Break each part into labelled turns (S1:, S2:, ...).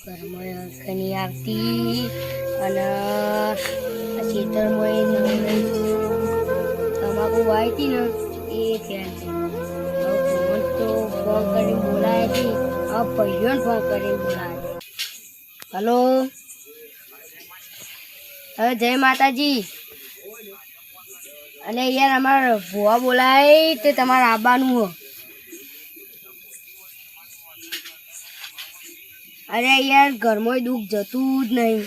S1: ઘરમાં ઘણી આવતી અને ખેતરમાં તમાકુ વાવી હતી ને એ ત્યાં છે. હવે ફોન તો ફોન કરીને બોલાય હતી. હવે ભાઈઓને ફોન કરીને બોલાય છે. હલો, હવે જય માતાજી. અને યાર અમારા ભુવા બોલાય તે તમારે આવવાનું હો. અરે યાર ઘરમાં દુઃખ જતું જ નહીં.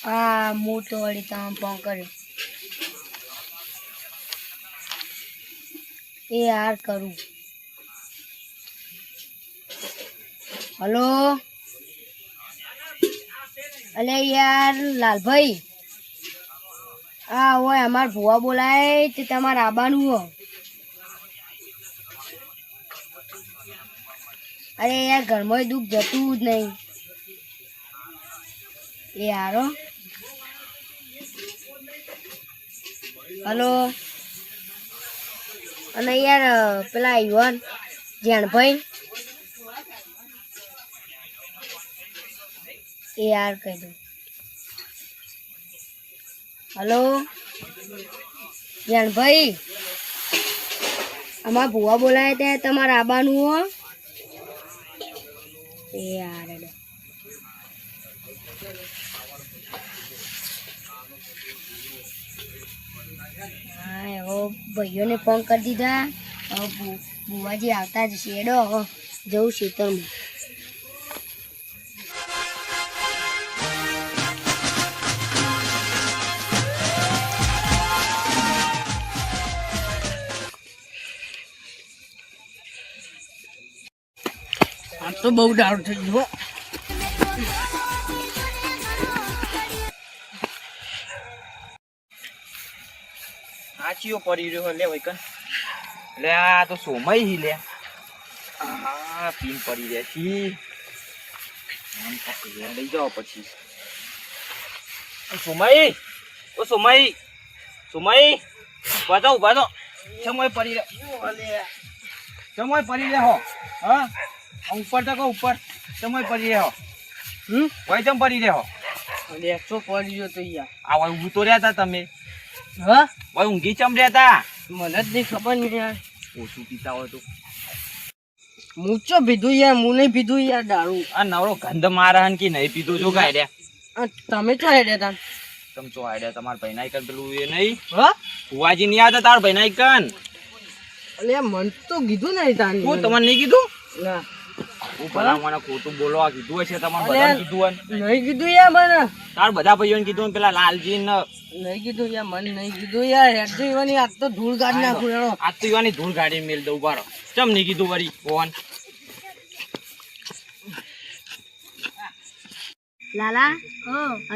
S1: હા મોટો વળી તમે ફોન કર્યો એ યાર કરું. હલો, અલે યાર લાલભાઈ, હા હોય અમાર ભુવા બોલાય તે તમારે આવવાનું હો. અરે યાર ઘરમાં દુઃખ જતું જ નહીં. એ હારો. હલો, અને યાર પેલા યુવાન જાણભાઈ એ યાર કહી દઉં. હલો જાણભાઈ, અમારા ભુવા બોલાય ત્યાં તમારે આવવાનું હો. એ યાર હા એવો ભાઈઓને ફોન કરી દીધા. હવે ભુવાજી આવતા જ શેડો જવું ખેતરમાં.
S2: આમ તો બહુ દારૂ થઈ ગયો.
S3: આચીઓ પડી રહ્યો લે વૈકન. લે આ તો સોમય હી લે. હા પીન પડી રહે છી. લઈ જાઓ પછી. સોમય, ઓ સોમય, સોમય ઉભા તો સમય પડી રહ્યો. સમય પડી રહ્યો. હા ઉપર તો કહો ઉપર સમય પડી રહ્યો. ભાઈ ચમ પડી રહ્યો.
S2: લેચો પડી ગયો તો યાર.
S3: આ ભાઈ ઊભું તો રહ્યા હતા તમે.
S2: હા
S3: ભાઈ ઊંઘી ચમ રહ્યા હતા.
S2: મને જ નહીં ખબર નહીં યાર.
S3: ઓછું પીતા હોય તો
S2: હું ચો પીધું યાર. હું નહીં પીધું યાર દારૂ.
S3: આ નવરો ગંધ મારા કે નહીં પીધું જો કાઢ્યા.
S2: તમે ચો હેડ્યા તા?
S3: તમે ચો આડ્યા તમારા ભાઈ ના કન પેલું એ નહીં.
S2: હા
S3: ફુવાજી નહીં આવતા તારા ભાઈ ના કન.
S2: અલે મન તો કીધું નહીં તાન.
S3: હું તમને નહીં કીધું.
S2: ના
S3: હું ભલા મને ખોટું બોલવા કીધું હશે તમારે બધાને કીધું હોય.
S2: નહીં કીધું યાર મને.
S3: તાર બધા ભાઈઓને કીધું પેલા લાલજી ને
S2: નહીં કીધું યાર મને નહીં કીધું યાર. હેડજો ઈવાની આજ તો ધૂળ કાઢી નાખું યાર.
S3: આજ તો ઈવાની ધૂળ ગાડી મેલ દઉં બારો. ચમ નહીં કીધું વળી ફોન.
S1: લાલા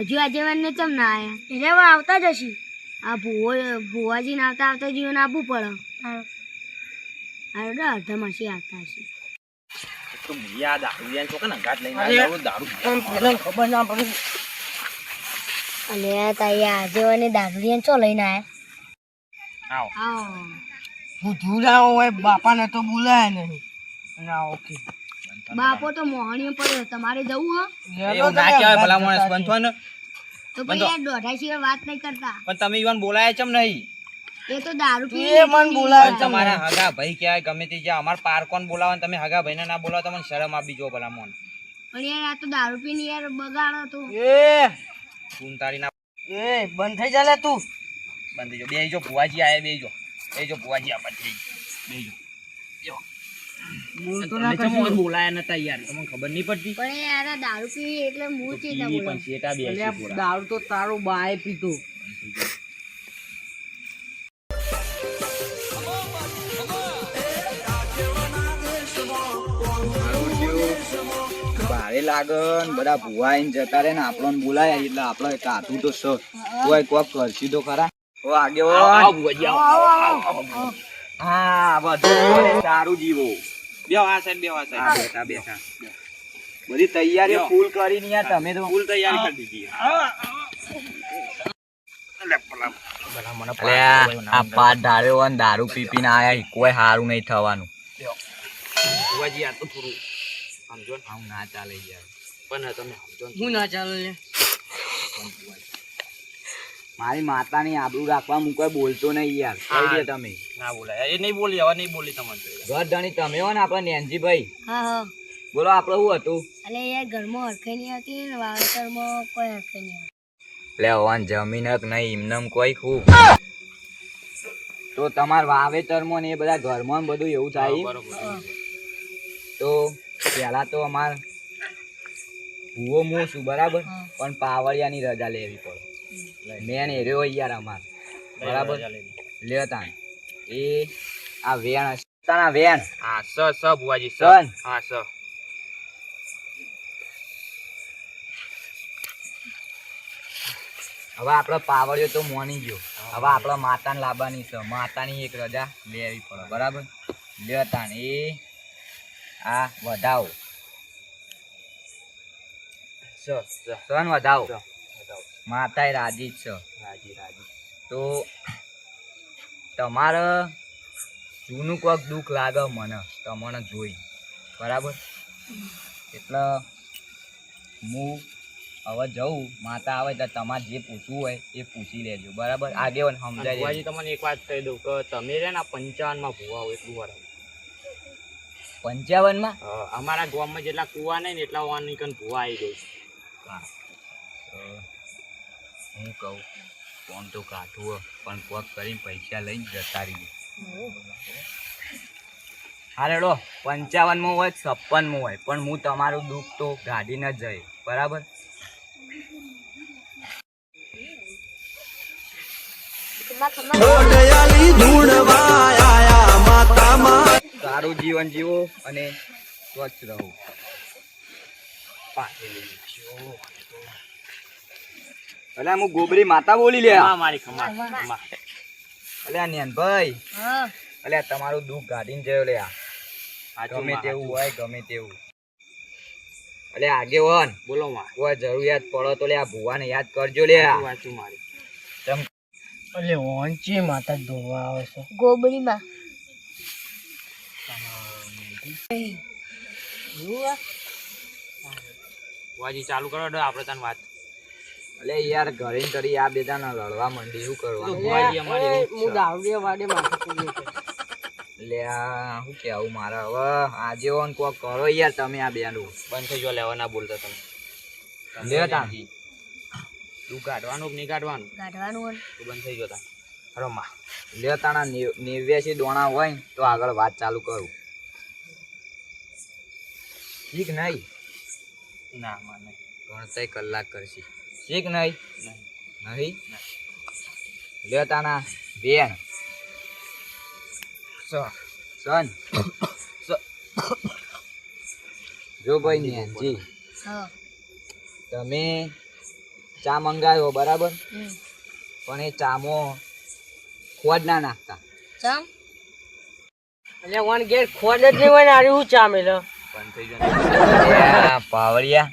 S1: હજુ આજે મને ચમ ના આયા? એટલે હવે આવતા જ હશે. આ ભુવાજી ને આવતા જીવન આપવું પડે. અડધા માસી આવતા હશે.
S3: તો યાદ આવ્યું છો કે ને ગાંઠ લઈને આવ્યો દારૂ.
S2: ખબર ના પડે.
S1: અને તાઈ આજે મને દારૂડિયાને ચો લઈને આયા?
S3: આવો
S2: હું ધૂળા હોય બાપાને તો બોલાય નહીં. ના ઓકે
S1: બાપો તો મોહણીઓ પડ્યો. તમારે જવું હો
S3: એવું ના કહેવાય ભલા માણસ બનતો ને.
S1: તો પછી યાર દોઢા સિવાય વાત નહીં કરતા.
S3: પણ તમે ઈવન બોલાય ચમ નહીં.
S1: એ તો દારૂ
S2: એ
S1: પીને
S2: મન બોલાય.
S3: તમારા હગા ભાઈ કહેવાય ગમે તે જ્યાં અમાર પારકોન બોલાવે ને તમે હગા ભાઈને ના બોલાવો તમને શરમ આપી જો ભલા મોન.
S1: પણ યાર આ તો દારૂ પીને યાર બગાડો તો.
S2: એ
S3: તું તારી ના
S2: એ બંધ થઈ જા લે તું.
S3: બંધ જો બેજો ભુવાજી આયા બેજો ભુવાજી આ પછી બેજો.
S2: બોલતો ના કરજો.
S3: બોલાયા નતા યાર તમને ખબર નહીં પડતી.
S1: પણ યાર આ દારૂ પીવી એટલે હું ચેતા
S3: પીવી
S1: બોલું.
S3: પણ શેટા બેસી
S2: અલ્યા
S3: પૂરા.
S2: દારૂ તો તારો બાએ પીતો.
S4: ભારે લાગન બધા ભુવા આઈને જતા રહે ને આપણને બોલાય એટલે આપણે કાઢું તો સર કોઈ કોક કરશી તો ખરા. ઓ આગેવો
S3: હા બધું સારું જીવો. બેહો આ સાઈડ બેઠા
S4: બધી તૈયારીઓ ફૂલ કરી ની યાર તમે તો
S3: ફૂલ તૈયારી કરી દીધી. બધા મને
S4: અલ્યા આ પાટ ઢાળ્યો અને દારૂ પી પીને આયા કોઈ હારું નહીં થવાનું.
S3: ભુવાજી આ તો થોડું સમજો ને.
S4: આવું ના ચાલે યાર.
S3: પણ તમે સમજો ને.
S2: હું ના ચાલે લે.
S4: મારી માતાની આબરૂ રાખવા હું કોઈ બોલતો નહીં યાર. કહી દે તમે.
S3: ના બોલાય એ નહીં બોલી હવે નહીં બોલી તમને.
S4: ઘર ધણી તમે હો ને આપણે નેનજીભાઈ.
S1: હા હા
S4: બોલો આપણે શું હતું?
S1: એટલે યાર ઘરમાં હરખે નહીં હતી ને વાવેતરમાં કોઈ હરખે નહીં હતી.
S4: લે ઓન જમીન જ નહીં એમનેમ કોઈ ખૂબ તો તમારા વાવેતરમાં ને એ બધા ઘરમાં ને બધું એવું થાય.
S3: બરોબર.
S4: તો પહેલા તો અમાર ભૂવો હું છું બરાબર, પણ પાવડિયાની રજા લેવી પડે. મેન એરિયો યાર અમાર બરાબર. લેતા એ આ વેણ હશે તાના વેણ.
S3: હા સ ભુવાજી સ.
S4: સન.
S3: હા સ.
S4: હવે આપડે પાવડિયો તો મોની ગયો. હવે આપડે માતાને લાવવાની છે. માતાની એક રજા લેવી પડે બરાબર. લેતા એ આ વધાવો સન વધાવો. માતા રાજી જ છે.
S3: રાજી રાજી.
S4: તો તમારે જૂનું કોઈક દુઃખ લાગે મને તમને જોઈ બરાબર. એટલે હું હવે જઉં. માતા આવે તો તમારે જે પૂછવું હોય એ પૂછી લેજો બરાબર. આગેવાન સમજાય.
S3: ભુવાજી તમને એક વાત કહી દઉં કે તમે રે ને 55 માં ભુવા હોય એટલું વાર
S4: 55 માં
S3: અમારા ગામમાં જેટલા કુવા નહીં ને એટલા વાની કન ભુવા આવી ગઈ.
S4: હું કહું ફોન તો કાઢવું પણ કોક કરીને પૈસા લઈને જતા રહીએ. હા રેડો 55 માં હોય 56 માં હોય પણ હું તમારું દુઃખ તો ગાડીને જ જઈ બરાબર. સારું જીવન જીવો અને સ્વચ્છ રહો. એટલે હું ગોબરી માતા બોલી લે.
S3: મારી ખમા ખમા.
S4: અલ્યા નેનભાઈ
S1: હા
S4: અલ્યા તમારું દુઃખ ગાડીને જયો લે.
S3: સાચું
S4: ગમે
S3: માં,
S4: તેવું
S3: સાચું.
S4: હોય ગમે તેવું. અલે આગેવાન
S3: બોલો માં.
S4: કોઈ જરૂરિયાત પડો તો લે આ ભુવાને યાદ કરજો લે.
S3: વાંચું મારી.
S4: તમ
S2: અલે વંચી માતા ધોવા આવે છે.
S1: ગોબડીમાં
S3: ભુવાજી ચાલુ કરો તો આપણે તને વાત.
S4: અલે યાર ઘરે ને તરી આ બેદાના લડવા માંડી શું
S3: તો
S4: કરવાનું.
S3: ભુવાજી અમારે એવું જ
S2: હું
S3: છે.
S2: દાવડિયા વાડે માથે પૂરી છે.
S4: લે આ શું કેવું મારે હવે આગેવાન કોક કરો યાર તમે આ બેનું.
S3: બંધ થઈ જો લેવા ના બોલતા તમે.
S4: લે તા.
S3: તું કાઢવાનું કે નહીં કાઢવાનું
S1: કાઢવાનું હોય
S3: તો બંધ થઈ જતા. હરો માં.
S4: લે તાણા 89 દોણા હોય ને તો આગળ વાત ચાલુ કરું. ઠીક નહીં
S3: ના માં નહીં.
S4: ગણતરી કલાક કરશી. ઠીક નહીં
S3: નહીં.
S4: નહીં લે તાણા બેન સન જો ભાઈ નેનજી
S1: હા
S4: તમે ચા મંગાવ્યો બરાબર,
S1: હમ.
S4: પણ એ ચામાં ખોડ ના નાખતા.
S1: ચમ
S2: અલે વન ગેટ ખોડ જ નહીં હોય ને આરી હું ચા મેલો.
S3: બંધ થઈ જતા.
S4: અરે પાવડિયા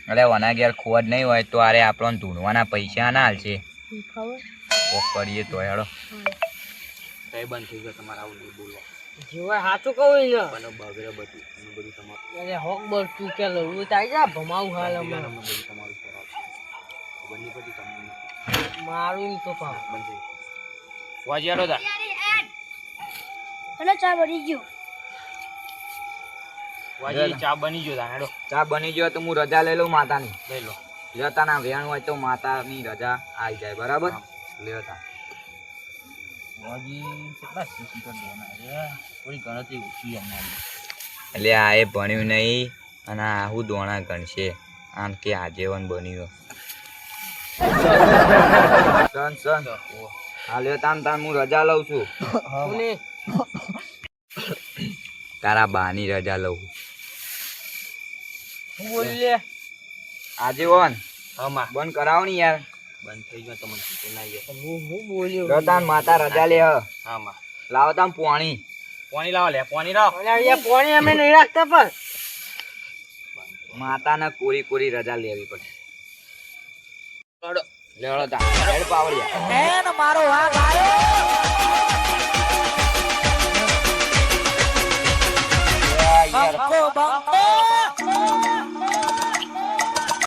S4: અરે વના ઘેર ખોડ નહીં હોય તો અરે આપણને ધૂણવાના પૈસા ના હાલશે.
S1: ખબર
S4: કોક કરીએ તો હેડો.
S3: કઈ બંધ થઈ ગયો તમારે આવું નહીં બોલવા.
S2: જીવા સાચું કહું ને.
S3: પણ બગડે બધું એનું બધું તમારું.
S2: અરે હોક બોલ તું કે લડવું તાઈ જા ભમાવું હાલ અમારે.
S3: બધું તમારું કરાવશે. બંને બધી તમને
S2: મારું ઈ તો પાવ.
S3: બંધ થઈ ગયું. ભુવાજી હાલો તા.
S1: અને ચા બની ગયો
S3: ભુવાજી ચા બની ગયો તા હેડો.
S4: ચા બની ગયો તો હું રજા લઈ લઉં માતાની.
S3: લઈ લો.
S4: લેતાના વેણ હોય તો માતાની રજા આવી જાય બરાબર. લેતા
S3: ભુવાજી કેટલા સીસીટર દેવાના છે? થોડી ગણતરી ઓછી અમારી.
S4: એટલે આ એ ભણ્યું નહીં અને આવું દોણા ગણશે આમ કે આજીવન બન્યું. સન સન હા લેતા તાન હું રજા લઉં છું.
S2: કોને
S4: તારા બાની રજા લઉં.
S2: હું બોલી લે.
S4: આજીવન
S3: હા માં.
S4: બંધ કરાવો ને યાર.
S3: બંધ થઈ ગયો તમને કીધું ના યાર.
S2: હું બોલ્યો.
S4: રતાન માતા રજા લે.
S3: હા માં.
S4: લાવો તામ પાણી.
S3: પાણી લાવો લે પાણી લાવો.
S2: અલે અહીંયા પાણી અમે નહીં રાખતા પણ.
S4: માતાને કોરી કોરી રજા લેવી પડે.
S3: હેડો.
S4: લેવડો તા હેડ પાવડિયા
S5: એન મારો વાઘ આવ્યો
S4: યાર
S5: બંકો બંકો